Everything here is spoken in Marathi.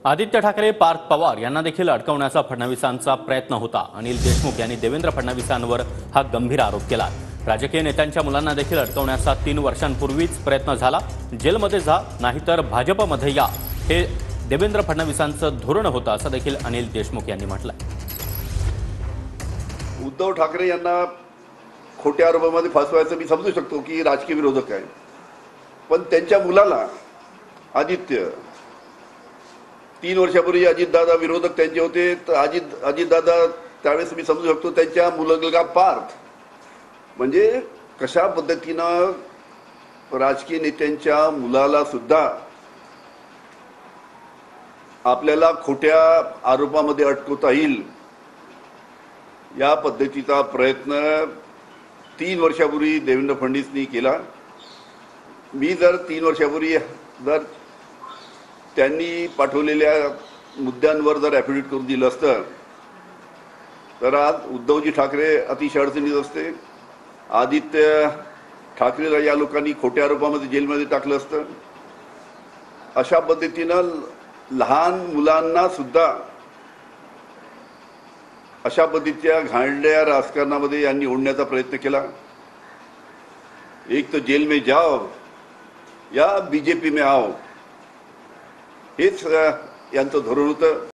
आदित्य ठाकरे, पार्थ पवार यांना देखील अडकवण्याचा फडणवीसांचा प्रयत्न होता। अनिल देशमुख यांनी देवेंद्र फडणवीसांवर हा गंभीर आरोप केला। राजकीय नेत्यांच्या मुलांना देखील अडकवण्याचा 3 वर्षांपूर्वीच प्रयत्न झाला। जेलमध्ये जा नाहीतर भाजपमध्ये या, हे देवेंद्र फडणवीसांचं धोरण होतं असं देखील अनिल देशमुख यांनी म्हटलंय। उद्धव ठाकरे यांना खोट्या आरोपामध्ये फसवायचं मी समजू शकतो की राजकीय विरोधक आहे, पण त्यांच्या मुलाला आदित्य 3 वर्षापूर्वी अजितदादा विरोधक त्यांचे होते, तर अजितदादा त्यावेळेस मी समजू शकतो त्यांच्या मुलगा पार्थ म्हणजे कशा पद्धतीनं राजकीय नेत्यांच्या मुलाला सुद्धा आपल्याला खोट्या आरोपामध्ये अटकवता येईल या पद्धतीचा प्रयत्न 3 वर्षापूर्वी देवेंद्र फडणवीसांनी केला। मी जर 3 वर्षापूर्वी जर त्यांनी पाठवलेल्या मुद्द्यांवर जर ॲफिडेविट करून दिलं असतं तर आज उद्धवजी ठाकरे अतिशय अडचणीत असते। आदित्य ठाकरेला या लोकांनी खोट्या आरोपामध्ये जेलमध्ये टाकलं असतं। अशा पद्धतीनं लहान मुलांना सुद्धा अशा पद्धतीच्या घाणेरड्या राजकारणामध्ये यांनी ओढण्याचा प्रयत्न केला। एक तो जेल में जाओ या बीजेपी में आओ, हेच यांचं धोरण होतं।